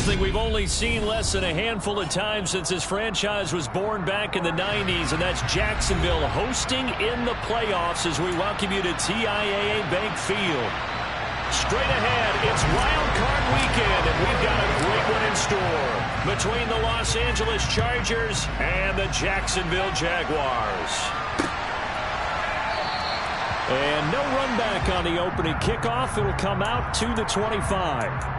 something we've only seen less than a handful of times since this franchise was born back in the 90s, and that's Jacksonville hosting in the playoffs as we welcome you to TIAA Bank Field. Straight ahead, it's Wild Card Weekend, and we've got a great one in store between the Los Angeles Chargers and the Jacksonville Jaguars. And no run back on the opening kickoff. It'll come out to the 25.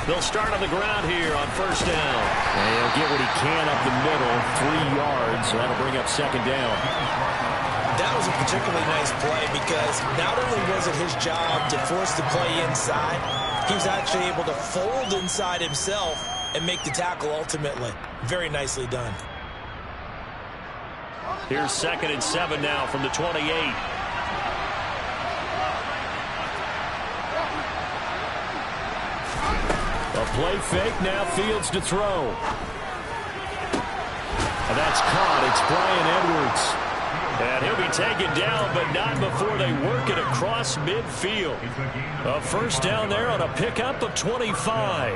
They'll start on the ground here on first down. And he'll get what he can up the middle, 3 yards. That'll bring up second down. That was a particularly nice play because not only was it his job to force the play inside, he was actually able to fold inside himself and make the tackle ultimately. Very nicely done. Here's 2nd and 7 now from the 28. A play fake, now Fields to throw. And that's caught. It's Bryan Edwards. And he'll be taken down, but not before they work it across midfield. A first down there on a pickup of 25.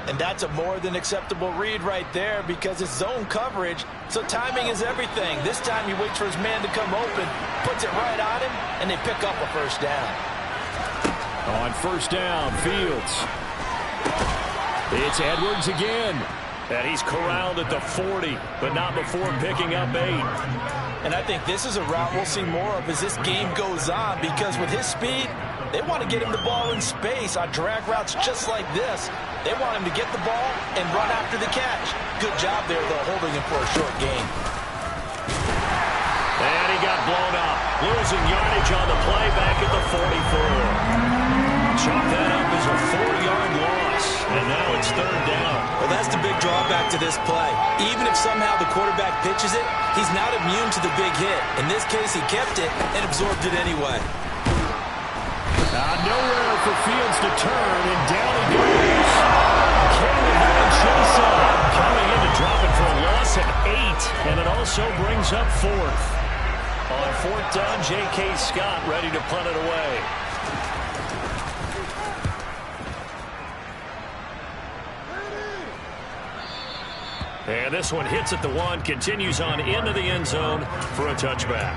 And that's a more than acceptable read right there because it's zone coverage, so timing is everything. This time he waits for his man to come open, puts it right on him, and they pick up a first down. On first down, Fields. It's Edwards again. And he's corralled at the 40, but not before picking up 8. And I think this is a route we'll see more of as this game goes on because with his speed, they want to get him the ball in space on drag routes just like this. They want him to get the ball and run after the catch. Good job there, though, holding him for a short gain. And he got blown up. Losing yardage on the play back at the 44. Chalk that up as a 4-yard loss. And now it's third down. Well, that's the big drawback to this play. Even if somehow the quarterback pitches it, he's not immune to the big hit. In this case, he kept it and absorbed it anyway. Nowhere for Fields to turn, and down he goes. Can chase up, coming in to drop it for a loss of 8, and it also brings up 4th. On 4th down, J.K. Scott ready to punt it away. And this one hits at the 1, continues on into the end zone for a touchback.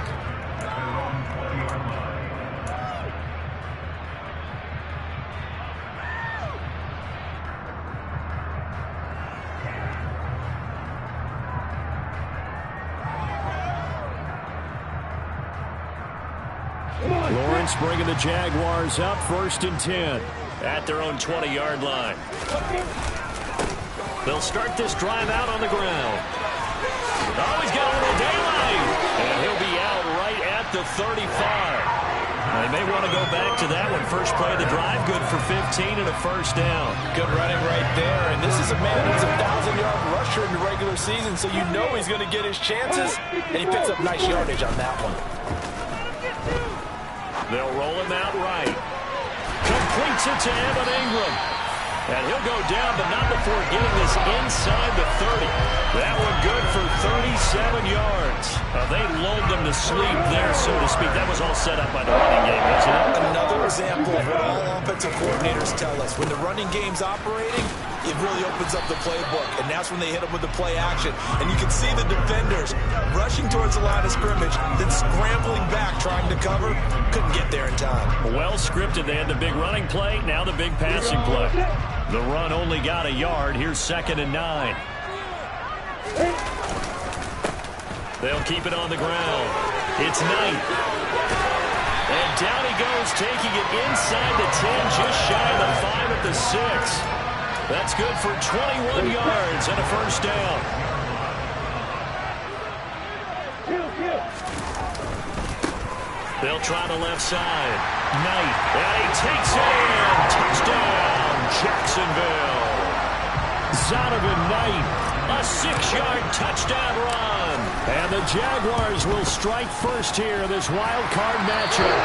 Lawrence bringing the Jaguars up, 1st and 10 at their own 20-yard line. They'll start this drive out on the ground. Oh, he's got a little daylight. And he'll be out right at the 35. Now, they may want to go back to that one. First play of the drive, good for 15 and a first down. Good running right there. And this is a man who's a 1,000-yard rusher in the regular season, so you know he's going to get his chances. And he picks up nice yardage on that one. They'll roll him out right. Completes it to Evan Ingram. And he'll go down, but not before getting this inside the 30. That one good for 37 yards. They lulled them to sleep there, so to speak. That was all set up by the running game, wasn't it? Another example of what all offensive coordinators tell us. When the running game's operating, it really opens up the playbook, and that's when they hit them with the play action. And you can see the defenders rushing towards the line of scrimmage, then scrambling back, trying to cover. Couldn't get there in time. Well scripted. They had the big running play, now the big passing play. The run only got a yard. Here's 2nd and 9. They'll keep it on the ground. It's Knight. And down he goes, taking it inside the 10, just shy of the 5 at the 6. That's good for 21 yards and a first down. They'll try the left side. Knight. And he takes it in. Touchdown, Jacksonville. Zonovan Knight A 6-yard touchdown run. And the Jaguars will strike first here in this wild card matchup.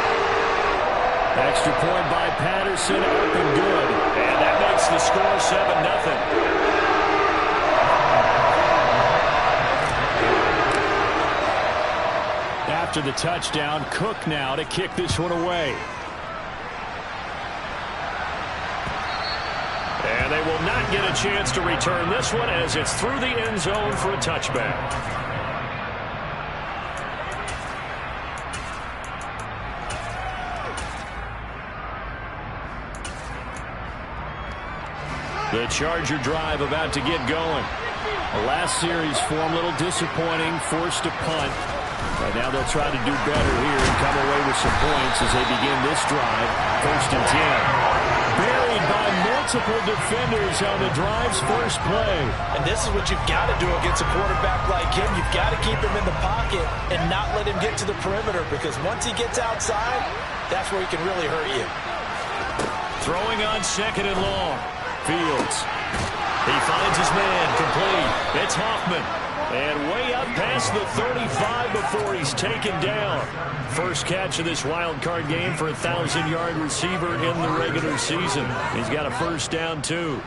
Extra point by Patterson, up and good. And that makes the score 7-0. After the touchdown, Cook now to kick this one away. And they will not get a chance to return this one as it's through the end zone for a touchback. The Charger drive about to get going. The last series form a little disappointing, forced to punt. Right now they'll try to do better here and come away with some points as they begin this drive. 1st and 10. Buried by multiple defenders on the drive's first play. And this is what you've got to do against a quarterback like him. You've got to keep him in the pocket and not let him get to the perimeter, because once he gets outside, that's where he can really hurt you. Throwing on 2nd and long. Fields. He finds his man, complete. It's Hoffman. And way up past the 35 before he's taken down. First catch of this wild card game for a 1,000-yard receiver in the regular season. He's got a first down, too.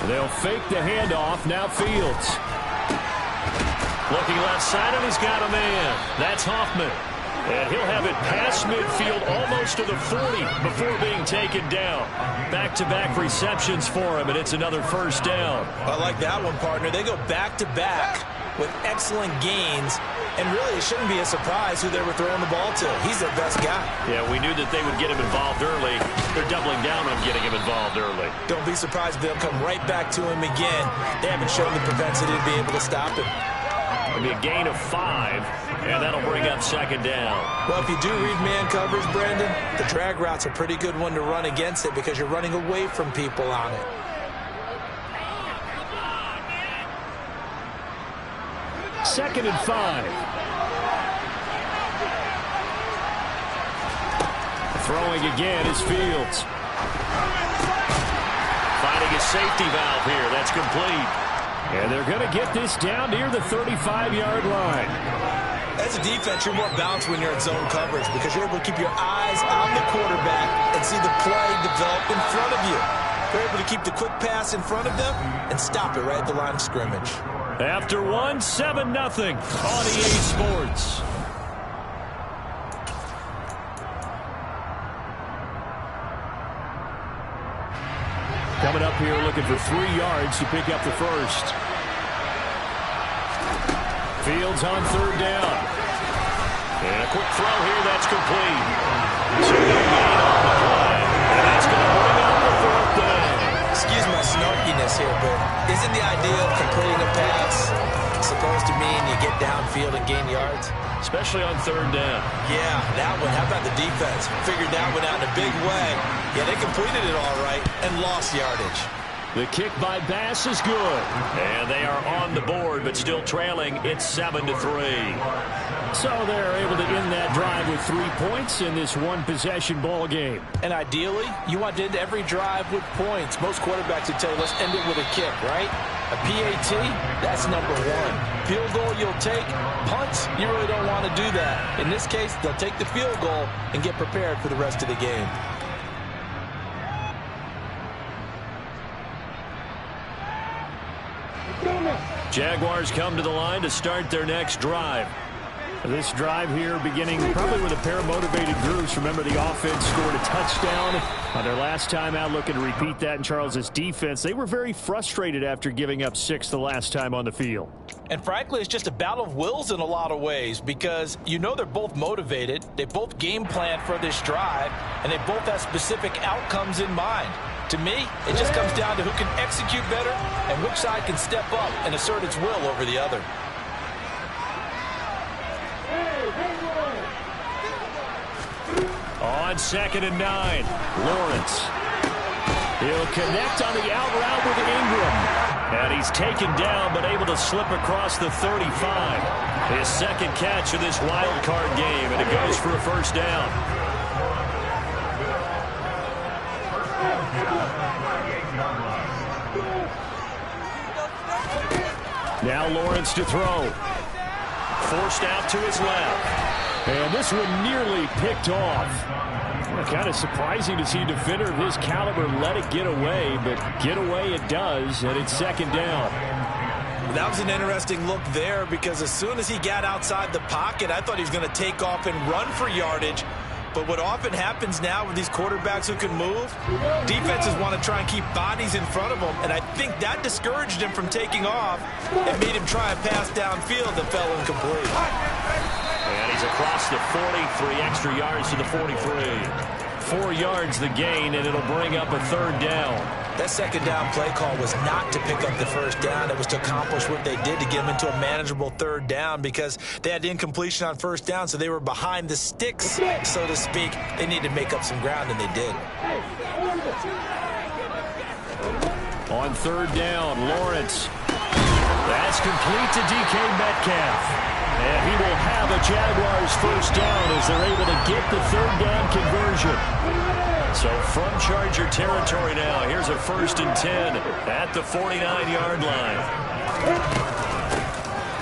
They'll fake the handoff. Now Fields. Looking left side, and he's got a man. That's Hoffman. And he'll have it past midfield almost to the 40 before being taken down. Back-to-back receptions for him, and it's another first down. I like that one, partner. They go back-to-back with excellent gains, and really it shouldn't be a surprise who they were throwing the ball to. He's their best guy. Yeah, we knew that they would get him involved early. They're doubling down on getting him involved early. Don't be surprised if they'll come right back to him again. They haven't shown the propensity to be able to stop him. It'll be a gain of 5, and that'll bring up 2nd down. Well, if you do read man coverage, Brandon, the drag route's a pretty good one to run against it because you're running away from people on it. Second and 5. Throwing again is Fields. Finding a safety valve here. That's complete. And they're going to get this down near the 35-yard line. As a defense, you're more balanced when you're in zone coverage because you're able to keep your eyes on the quarterback and see the play develop in front of you. You're able to keep the quick pass in front of them and stop it right at the line of scrimmage. After 7-0 on EA Sports. Coming up here looking for 3 yards to pick up the first. Fields on 3rd down. And a quick throw here, that's complete. So they'll gain on the play. And that's going to bring up the 4th down. Excuse my snarkiness here, but isn't the idea of completing a pass supposed to mean you get downfield and gain yards? Especially on 3rd down. Yeah, that one. How about the defense? Figured that one out in a big way. Yeah, they completed it all right and lost yardage. The kick by Bass is good. And they are on the board, but still trailing. It's 7-3. So they're able to end that drive with 3 points in this one-possession ball game. And ideally, you want to end every drive with points. Most quarterbacks would tell you, let's end it with a kick, right? A PAT, that's number 1. Field goal you'll take. Punts, you really don't want to do that. In this case, they'll take the field goal and get prepared for the rest of the game. Jaguars come to the line to start their next drive. This drive here beginning probably with a pair of motivated groups. Remember, the offense scored a touchdown on their last time out. Looking to repeat that in Charles's defense. They were very frustrated after giving up 6 the last time on the field. And frankly, it's just a battle of wills in a lot of ways because you know they're both motivated. They both game planned for this drive, and they both have specific outcomes in mind. To me, it just comes down to who can execute better and which side can step up and assert its will over the other. On 2nd and 9, Lawrence. He'll connect on the out route with Ingram. And he's taken down, but able to slip across the 35. His second catch of this wild card game, and it goes for a first down. Now Lawrence to throw. Forced out to his left. And this one nearly picked off. Kind of surprising to see a defender of his caliber let it get away, but get away it does, and it's second down. That was an interesting look there, because as soon as he got outside the pocket, I thought he was going to take off and run for yardage. But what often happens now with these quarterbacks who can move, defenses want to try and keep bodies in front of them, and I think that discouraged him from taking off and made him try a pass downfield that fell incomplete. And he's across the 40, 3 extra yards to the 43. 4 yards the gain, and it'll bring up a third down. That second down play call was not to pick up the first down. It was to accomplish what they did to get them into a manageable third down, because they had incompletion on first down, so they were behind the sticks, so to speak. They needed to make up some ground, and they did. On third down, Lawrence. That's complete to DK Metcalf. And he will have a Jaguars first down as they're able to get the third down conversion. So from Charger territory now, here's a 1st and 10 at the 49-yard line.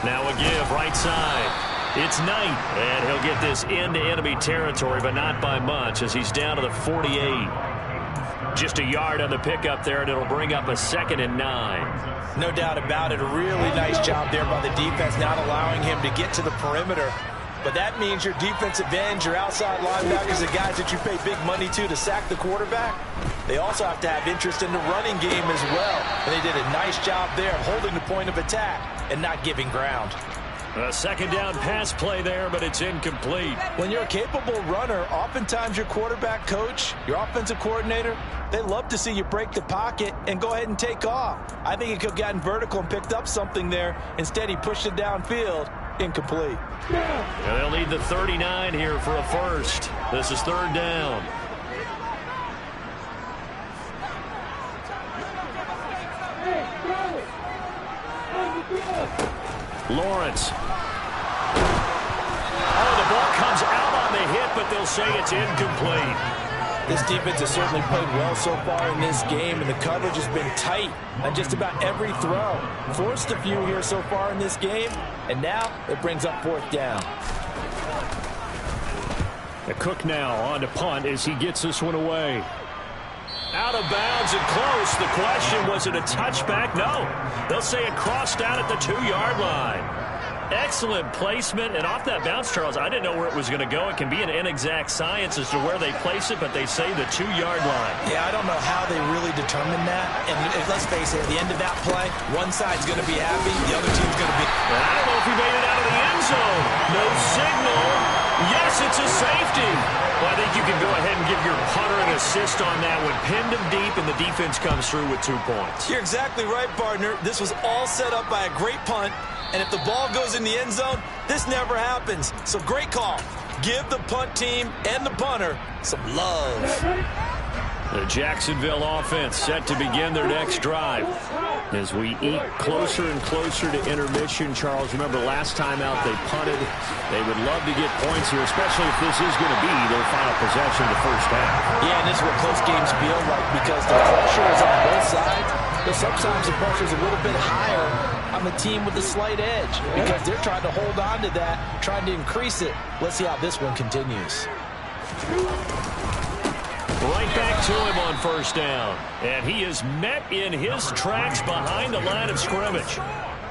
Now a give right side. It's Knight, and he'll get this into enemy territory, but not by much as he's down to the 48. Just a yard on the pickup there, and it'll bring up a 2nd and 9. No doubt about it. A really nice job there by the defense, not allowing him to get to the perimeter. But that means your defensive ends, your outside linebackers, the guys that you pay big money to sack the quarterback, they also have to have interest in the running game as well. And they did a nice job there of holding the point of attack and not giving ground. A second down pass play there, but it's incomplete. When you're a capable runner, oftentimes your quarterback coach, your offensive coordinator, they love to see you break the pocket and go ahead and take off. I think he could have gotten vertical and picked up something there. Instead, he pushed it downfield. Incomplete. And they'll need the 39 here for a first. This is third down. Lawrence. Oh, the ball comes out on the hit, but they'll say it's incomplete. This defense has certainly played well so far in this game, and the coverage has been tight on just about every throw. Forced a few here so far in this game, and now it brings up 4th down. The Cook now on to punt as he gets this one away. Out of bounds and close. The question, was it a touchback? No. They'll say it crossed out at the 2-yard line. Excellent placement, and off that bounce, Charles, I didn't know where it was going to go. It can be an inexact science as to where they place it, but they say the 2-yard line. Yeah, I don't know how they really determined that. And let's face it, at the end of that play, one side's going to be happy, the other team's going to be... And I don't know if he made it out of the end zone. No signal. Yes, it's a safety. Well, I think you can go ahead and give your punter an assist on that one. Pinned him deep, and the defense comes through with 2 points. You're exactly right, partner. This was all set up by a great punt. And if the ball goes in the end zone, this never happens. So great call. Give the punt team and the punter some love. The Jacksonville offense set to begin their next drive. As we eat closer and closer to intermission, Charles, remember last time out they punted. They would love to get points here, especially if this is going to be their final possession of the first half. Yeah, and this is what close games feel like, because the pressure is on both sides. But sometimes the pressure is a little bit higher on the team with the slight edge, because they're trying to hold on to that, trying to increase it. Let's see how this one continues. Right back to him on first down. And he is met in his tracks behind the line of scrimmage.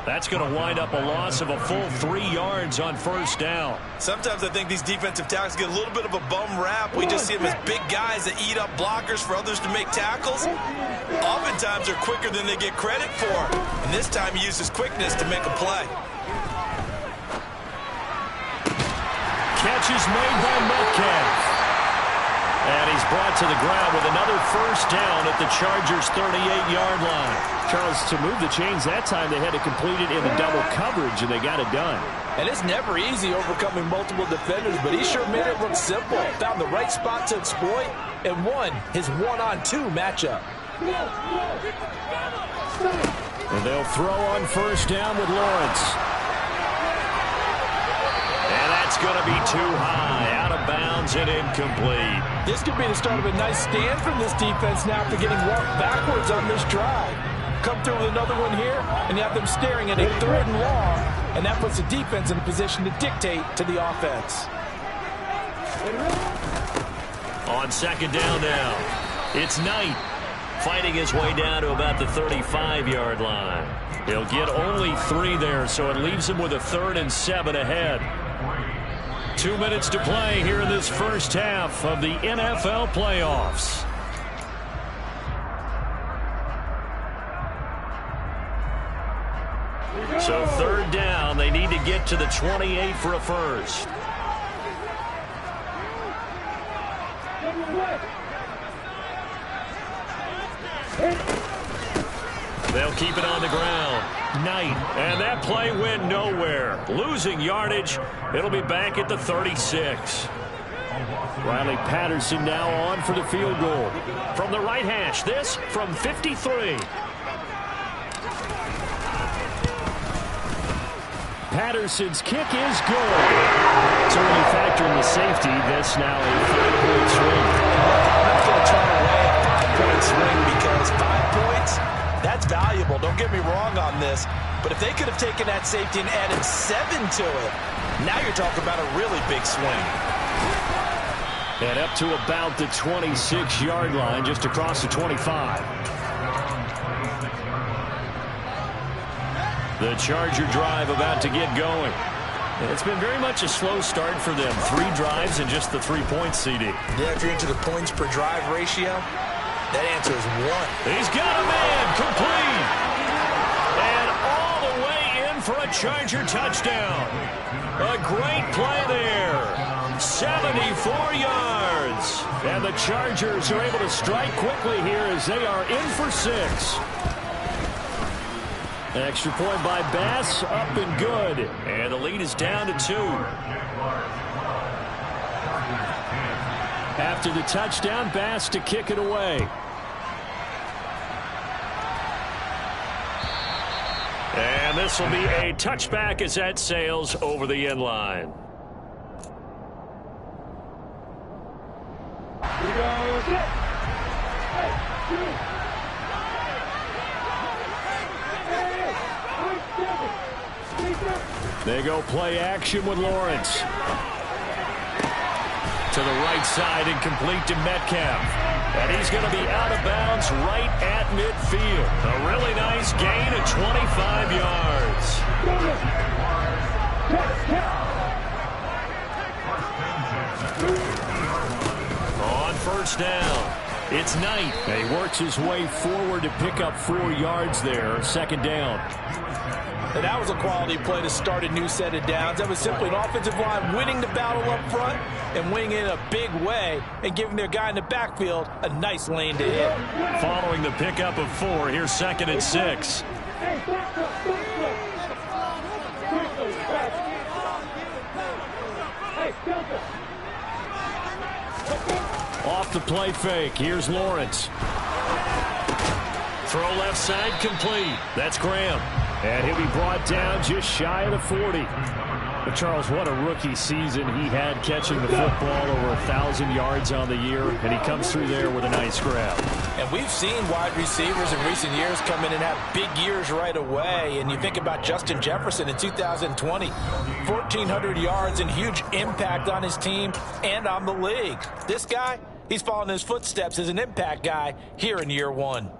That's going to wind up a loss of a full 3 yards on first down. Sometimes I think these defensive tackles get a little bit of a bum rap. We just see them as big guys that eat up blockers for others to make tackles. Oftentimes they're quicker than they get credit for. And this time he uses quickness to make a play. Catch is made by Metcalf. And he's brought to the ground with another first down at the Chargers' 38-yard line. Charles, to move the chains that time, they had to complete it in the double coverage, and they got it done. And it's never easy overcoming multiple defenders, but he sure made it look simple. Found the right spot to exploit and won his 1-on-2 matchup. And they'll throw on first down with Lawrence. And that's going to be too high, out of bounds and incomplete. This could be the start of a nice stand from this defense now after getting walked backwards on this drive. Come through with another one here, and you have them staring at a 3rd and long, and that puts the defense in a position to dictate to the offense. On second down now, it's Knight fighting his way down to about the 35-yard line. He'll get only 3 there, so it leaves him with a 3rd and 7 ahead. 2 minutes to play here in this first half of the NFL playoffs. So 3rd down, they need to get to the 28 for a first. They'll keep it on the ground. Knight, and that play went nowhere. Losing yardage. It'll be back at the 36. Riley Patterson now on for the field goal. From the right hash, this from 53. Patterson's kick is good. So when you factor in the safety, that's now a 5-point swing. I'm not going to turn away a 5-point swing because 5 points, that's valuable. Don't get me wrong on this. But if they could have taken that safety and added 7 to it, now you're talking about a really big swing. And up to about the 26-yard line, just across the 25. The Charger drive about to get going. It's been very much a slow start for them. 3 drives and just the 3 points, CD. Yeah, if you're into the points per drive ratio, that answer is 1. He's got a man, complete. And all the way in for a Charger touchdown. A great play there. 74 yards. And the Chargers are able to strike quickly here as they are in for 6. Extra point by Bass, up and good. And the lead is down to 2. After the touchdown, Bass to kick it away. And this will be a touchback as that sails over the end line. They go play action with Lawrence. To the right side and complete to Metcalf. And he's going to be out of bounds right at midfield. A really nice gain of 25 yards. On first down, it's Knight. He works his way forward to pick up 4 yards there. 2nd down. And that was a quality play to start a new set of downs. That was simply an offensive line winning the battle up front and winning it in a big way and giving their guy in the backfield a nice lane to hit. Following the pickup of 4, here's 2nd and 6. Off the play fake, here's Lawrence. Throw left side complete. That's Graham. And he'll be brought down just shy of the 40. But Charles, what a rookie season he had catching the football, over 1,000 yards on the year, and he comes through there with a nice grab. And we've seen wide receivers in recent years come in and have big years right away. And you think about Justin Jefferson in 2020, 1,400 yards and huge impact on his team and on the league. This guy, he's following his footsteps as an impact guy here in year 1.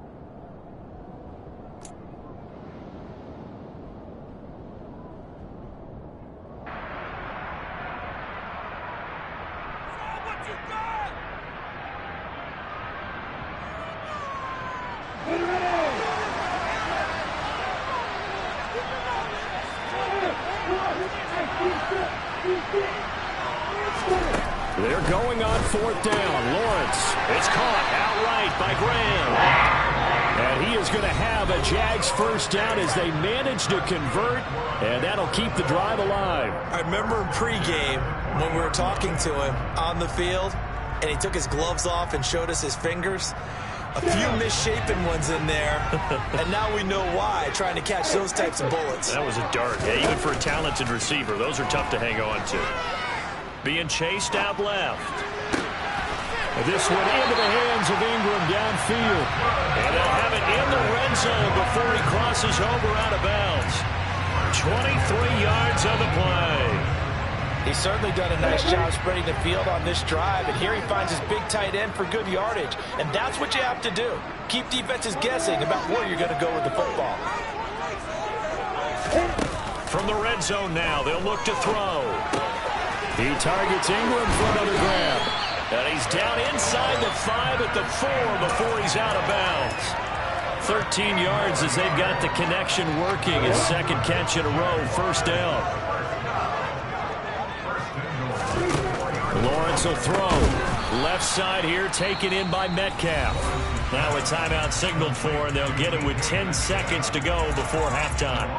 They're going on 4th down. Lawrence, it's caught outright by Graham. And he is going to have a Jags first down as they manage to convert, and that'll keep the drive alive. I remember in pregame when we were talking to him on the field, and he took his gloves off and showed us his fingers. A few misshapen ones in there, and now we know why, trying to catch those types of bullets. That was a dart. Yeah, even for a talented receiver, those are tough to hang on to. Being chased out left. This one into the hands of Ingram downfield. And they'll have it in the red zone before he crosses over out of bounds. 23 yards on the play. He's certainly done a nice job spreading the field on this drive, and here he finds his big tight end for good yardage. And that's what you have to do. Keep defenses guessing about where you're going to go with the football. From the red zone now, they'll look to throw. He targets Ingram for another grab. And he's down inside the 5 at the 4 before he's out of bounds. 13 yards as they've got the connection working. His second catch in a row, first down. Lawrence will throw. Left side here taken in by Metcalf. Now a timeout signaled for, and they'll get it with 10 seconds to go before halftime.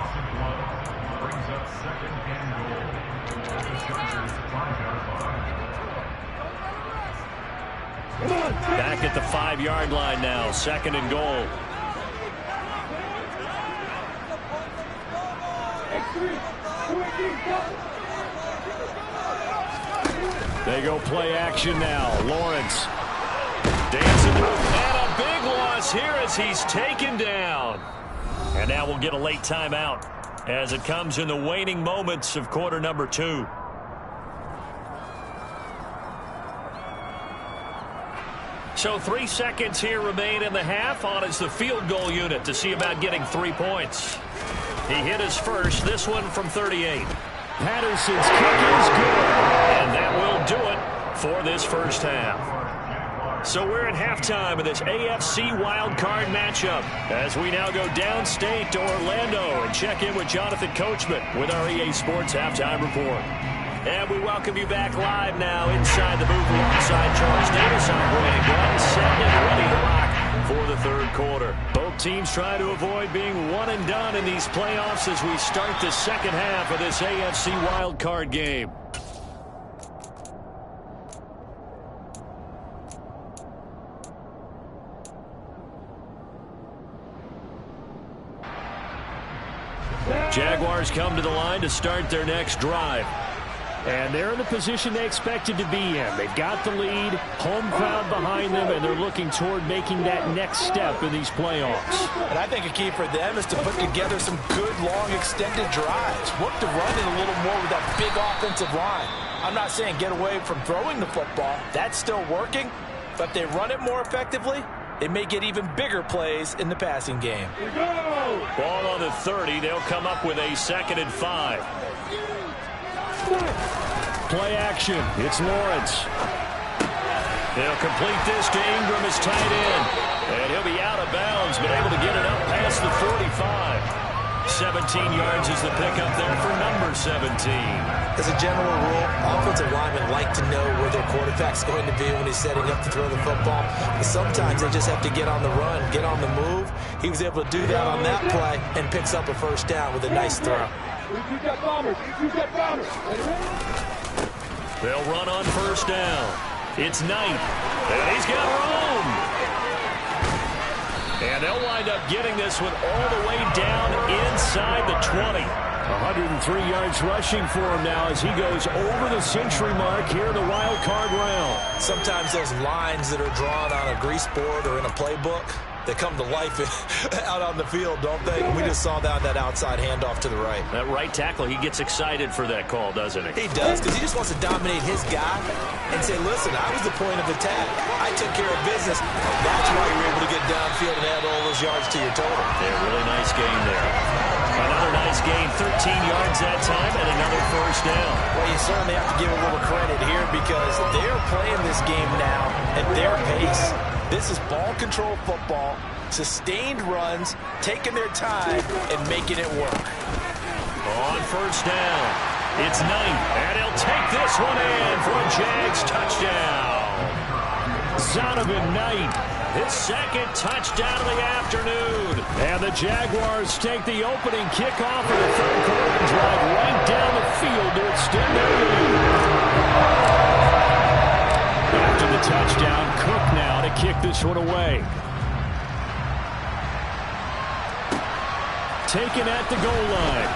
Back at the 5-yard line now, second and goal. They go play action now. Lawrence dancing through, and a big loss here as he's taken down. And now we'll get a late timeout as it comes in the waning moments of quarter number 2. So 3 seconds here remain in the half. On is the field goal unit to see about getting 3 points. He hit his first, this one from 38. Patterson's kick is good, and that will do it for this first half. So we're at halftime of this AFC wildcard matchup as we now go downstate to Orlando and check in with Jonathan Coachman with our EA Sports Halftime Report. And we welcome you back live now inside the booth alongside Charles Davis, operating gun, set and ready to rock for the third quarter. Both teams try to avoid being one and done in these playoffs as we start the second half of this AFC wildcard game. Jaguars come to the line to start their next drive. And they're in the position they expected to be in. They've got the lead, home crowd behind them, and they're looking toward making that next step in these playoffs. And I think a key for them is to put together some good, long, extended drives. Work to run it a little more with that big offensive line. I'm not saying get away from throwing the football. That's still working. But if they run it more effectively, they may get even bigger plays in the passing game. Ball on the 30. They'll come up with a 2nd and 5. Play action. It's Lawrence. They'll complete this to Ingram as tight end. And he'll be out of bounds, but able to get it up past the 45. 17 yards is the pickup there for number 17. As a general rule, offensive linemen like to know where their quarterback's going to be when he's setting up to throw the football. But sometimes they just have to get on the run, get on the move. He was able to do that on that play and picks up a first down with a nice throw. They'll run on first down. It's Knight, and he's got room. And they'll wind up getting this one all the way down inside the 20. 103 yards rushing for him now as he goes over the century mark here in the wild card round. Sometimes those lines that are drawn on a grease board or in a playbook, they come to life out on the field, don't they? We just saw that outside handoff to the right. That right tackle, he gets excited for that call, doesn't he? He does, because he just wants to dominate his guy and say, listen, I was the point of attack. I took care of business. That's why you're able to get downfield and add all those yards to your total. Yeah, really nice game there. Another nice game, 13 yards that time, and another first down. Well, you certainly have to give a little credit here because they're playing this game now at their pace. This is ball control football, sustained runs, taking their time, and making it work. On first down, it's Knight, and he'll take this one in for a Jags touchdown. Zonovan Knight, his second touchdown of the afternoon. And the Jaguars take the opening kickoff of the third quarter and drive right down the field to extend their lead. After the touchdown, Cook now to kick this one away. taken at the goal line.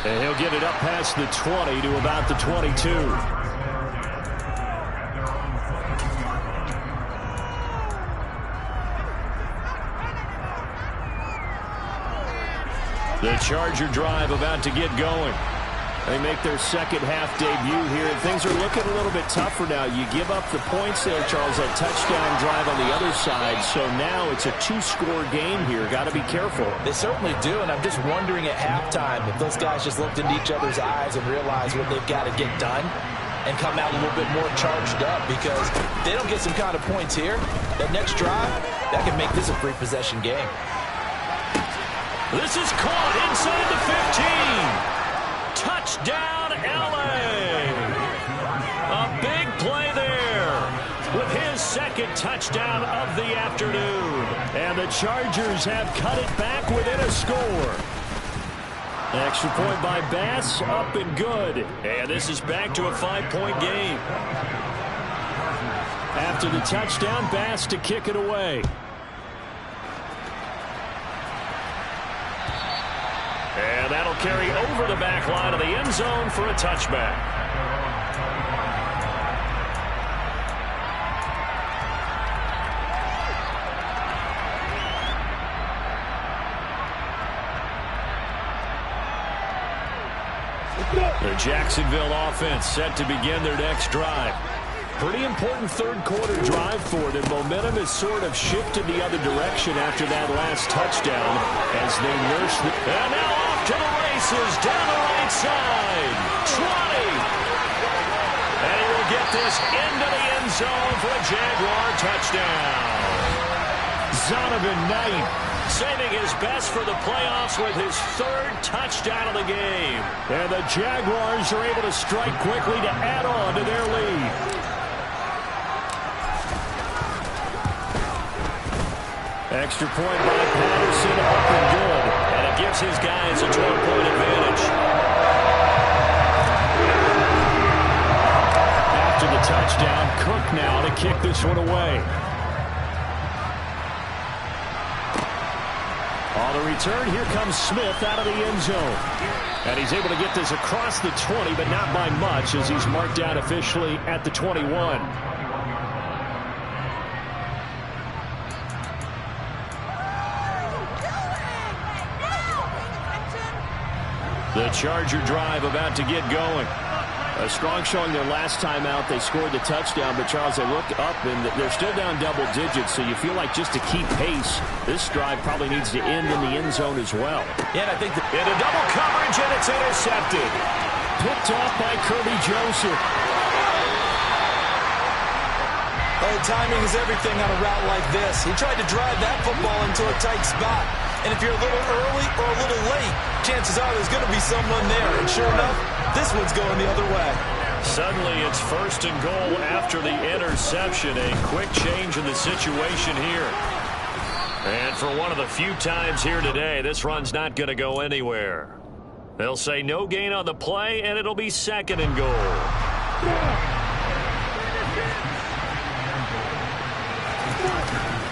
And he'll get it up past the 20 to about the 22. The Charger drive about to get going. They make their second half debut here, and things are looking a little bit tougher now. You give up the points there, Charles, that touchdown drive on the other side, so now it's a two-score game here. Got to be careful. They certainly do, and I'm just wondering at halftime if those guys just looked into each other's eyes and realized what they've got to get done and come out a little bit more charged up, because if they don't get some kind of points here, that next drive, that could make this a free-possession game. This is caught inside the 15. Touchdown, L.A. A big play there with his second touchdown of the afternoon. And the Chargers have cut it back within a score. Extra point by Bass, up and good. And this is back to a 5-point game. After the touchdown, Bass to kick it away. And that'll carry over the back line of the end zone for a touchback. The Jacksonville offense set to begin their next drive. Pretty important third-quarter drive for them. Momentum has sort of shifted the other direction after that last touchdown as they nurse the... And now off to the races down the right side. 20. And he will get this into the end zone for a Jaguar touchdown. Zonovan Knight saving his best for the playoffs with his third touchdown of the game. And the Jaguars are able to strike quickly to add on to their lead. Extra point by Patterson, up and good. And it gives his guys a 12-point advantage. After the touchdown, Cook now to kick this one away. On the return, here comes Smith out of the end zone. And he's able to get this across the 20, but not by much, as he's marked out officially at the 21. The Charger drive about to get going. A strong showing their last time out. They scored the touchdown, but Charles, they look up and they're still down double digits, so you feel like just to keep pace, this drive probably needs to end in the end zone as well. Yeah, and I think in a double coverage, and it's intercepted. Picked off by Kirby Joseph. Oh, timing is everything on a route like this. He tried to drive that football into a tight spot. And if you're a little early or a little late, chances are there's going to be someone there. And sure enough, this one's going the other way. Suddenly it's first and goal after the interception. A quick change in the situation here. And for one of the few times here today, this run's not going to go anywhere. They'll say no gain on the play, and it'll be second and goal.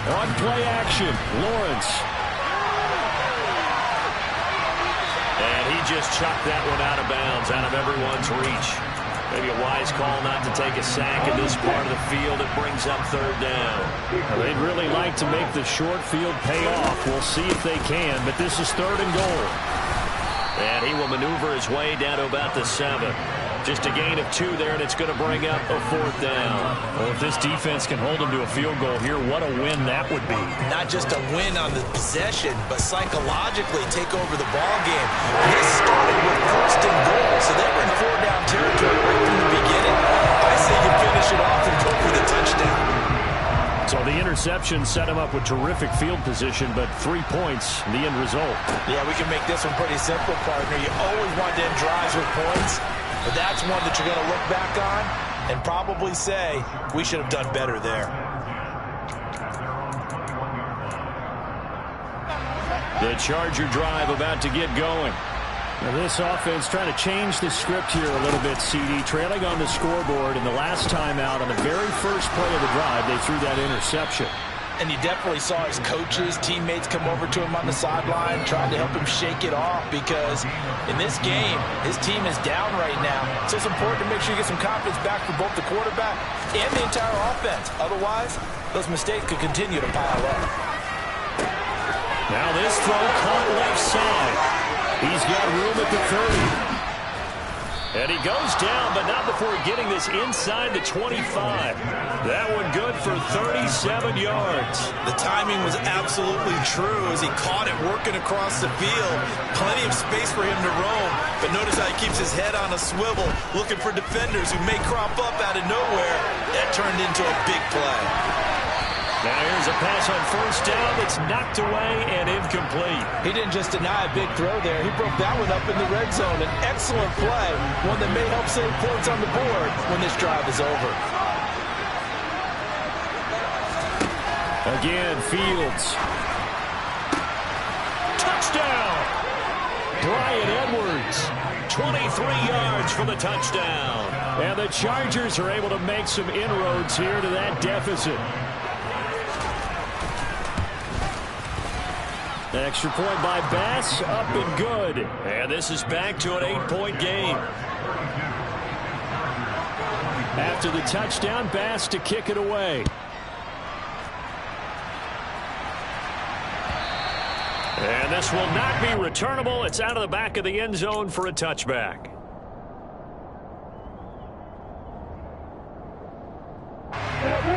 On play action, Lawrence. And he just chucked that one out of bounds, out of everyone's reach. Maybe a wise call not to take a sack in this part of the field. It brings up third down. Well, they'd really like to make the short field pay off. We'll see if they can, but this is third and goal. And he will maneuver his way down to about the 7. Just a gain of 2 there, and it's going to bring up a fourth down. Well, if this defense can hold them to a field goal here, what a win that would be. Not just a win on the possession, but psychologically take over the ball game. This started with first and goal, so they were in 4-down territory right from the beginning. I say you finish it off and go for the touchdown. So the interception set him up with terrific field position, but 3 points, the end result. Yeah, we can make this one pretty simple, partner. You always want to end drives with points. But that's one that you're going to look back on and probably say, we should have done better there. The Charger drive about to get going. Now this offense trying to change the script here a little bit, CD. Trailing on the scoreboard, and the last time out on the very first play of the drive, they threw that interception. And you definitely saw his coaches, teammates come over to him on the sideline, trying to help him shake it off, because in this game, his team is down right now. So it's important to make sure you get some confidence back for both the quarterback and the entire offense. Otherwise, those mistakes could continue to pile up. Now this throw caught left side. He's got room at the 30. And he goes down, but not before getting this inside the 25. That one good for 37 yards. The timing was absolutely true as he caught it working across the field. Plenty of space for him to roam, but notice how he keeps his head on a swivel, looking for defenders who may crop up out of nowhere. That turned into a big play. Now here's a pass on first down that's knocked away and incomplete. He didn't just deny a big throw there. He broke that one up in the red zone. An excellent play, one that may help save points on the board when this drive is over. Again, Fields. Touchdown! Brian Edwards. 23 yards for the touchdown. And the Chargers are able to make some inroads here to that deficit. Extra point by Bass, up and good. And this is back to an 8-point game. After the touchdown, Bass to kick it away. And this will not be returnable. It's out of the back of the end zone for a touchback.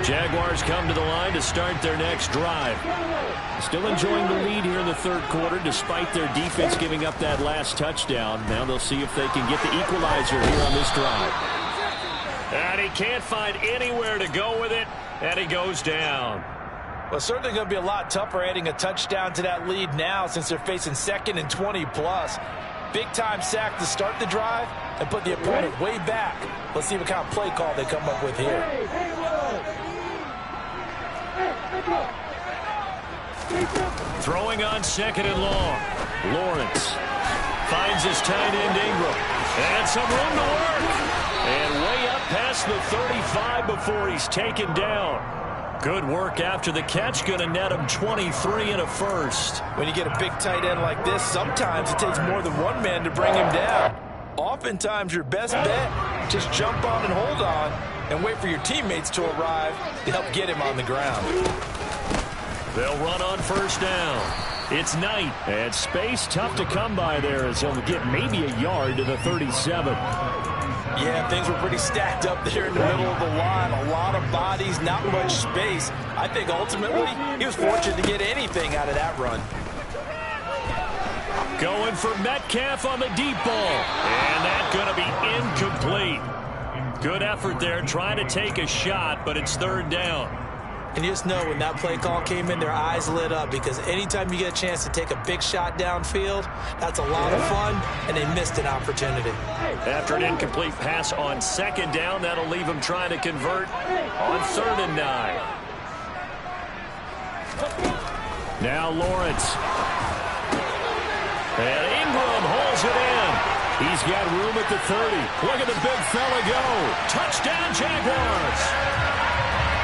Jaguars come to the line to start their next drive. Still enjoying the lead here in the third quarter despite their defense giving up that last touchdown. Now they'll see if they can get the equalizer here on this drive. And he can't find anywhere to go with it, and he goes down. Well, certainly going to be a lot tougher adding a touchdown to that lead now since they're facing 2nd and 20+. Big-time sack to start the drive and put the opponent way back. Let's see what kind of play call they come up with here. Throwing on 2nd and long. Lawrence finds his tight end Ingram. And some room to work. And way up past the 35 before he's taken down. Good work after the catch. Going to net him 23 and a first. When you get a big tight end like this, sometimes it takes more than one man to bring him down. Oftentimes, your best bet, just jump on and hold on and wait for your teammates to arrive to help get him on the ground. They'll run on first down. It's Knight. And space tough to come by there as he'll get maybe a yard to the 37. Yeah, things were pretty stacked up there in the middle of the line. A lot of bodies, not much space. I think ultimately he was fortunate to get anything out of that run. Going for Metcalf on the deep ball. And that's going to be incomplete. Good effort there trying to take a shot, but it's 3rd down. And you just know when that play call came in, their eyes lit up because anytime you get a chance to take a big shot downfield, that's a lot of fun, and they missed an opportunity. After an incomplete pass on 2nd down, that'll leave them trying to convert on 3rd and 9. Now Lawrence. And Ingram holds it in. He's got room at the 30. Look at the big fella go. Touchdown, Jaguars.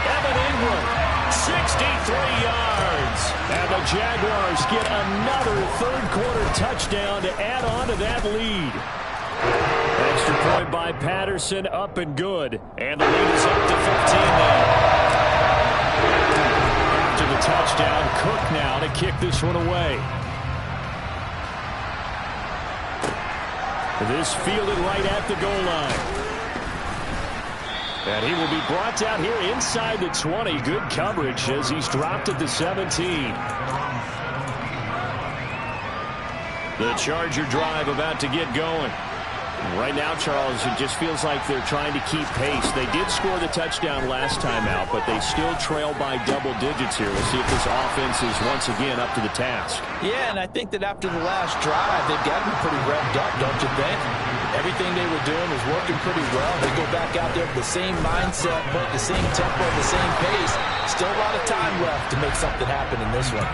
Evan Ingram, 63 yards. And the Jaguars get another third-quarter touchdown to add on to that lead. Extra point by Patterson, up and good. And the lead is up to 15 now. After the touchdown, Cook now to kick this one away. This fielded right at the goal line. And he will be brought down here inside the 20. Good coverage as he's dropped at the 17. The Charger drive about to get going. Right now, Charles, it just feels like they're trying to keep pace. They did score the touchdown last time out, but they still trail by double digits here. We'll see if this offense is once again up to the task. Yeah, and I think that after the last drive, they've got to be pretty revved up, don't you think? Everything they were doing was working pretty well. They go back out there with the same mindset, but the same tempo, the same pace. Still a lot of time left to make something happen in this one.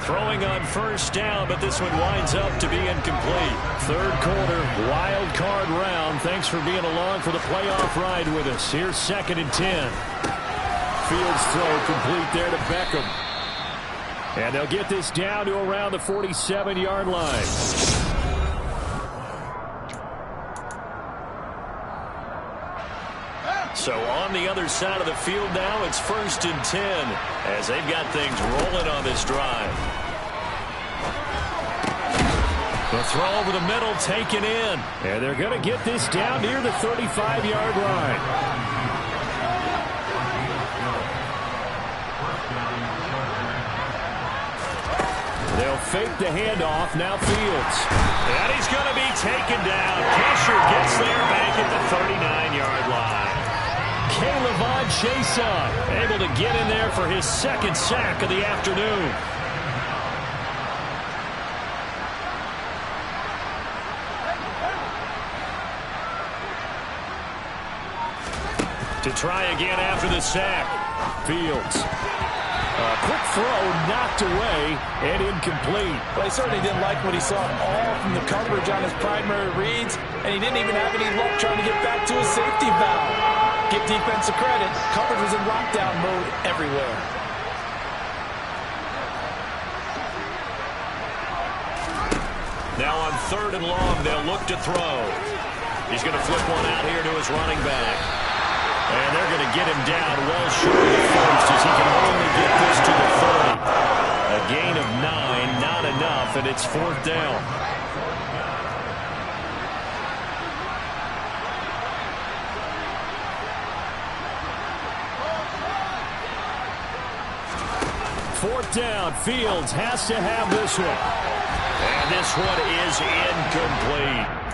Throwing on first down, but this one winds up to be incomplete. Third quarter, wild card round. Thanks for being along for the playoff ride with us. Here's 2nd and 10. Fields' throw complete there to Beckham. And they'll get this down to around the 47-yard line. So on the other side of the field now, it's 1st and 10 as they've got things rolling on this drive. The throw over the middle taken in. And they're going to get this down near the 35-yard line. They'll fake the handoff. Now Fields. And he's going to be taken down. Pressure gets there back at the 39-yard line. K'Lavon Chaisson able to get in there for his 2nd sack of the afternoon. To try again after the sack. Fields. A quick throw knocked away and incomplete. Well, he certainly didn't like what he saw all from the coverage on his primary reads, and he didn't even have any luck trying to get back to his safety valve. Give defense a credit. Coverage was in lockdown mode everywhere. Now on 3rd and long, they'll look to throw. He's going to flip one out here to his running back. And they're going to get him down well short of the first as he can only get this to the 30. A gain of 9, not enough, and it's 4th down. Fourth down, Fields has to have this one. And this one is incomplete.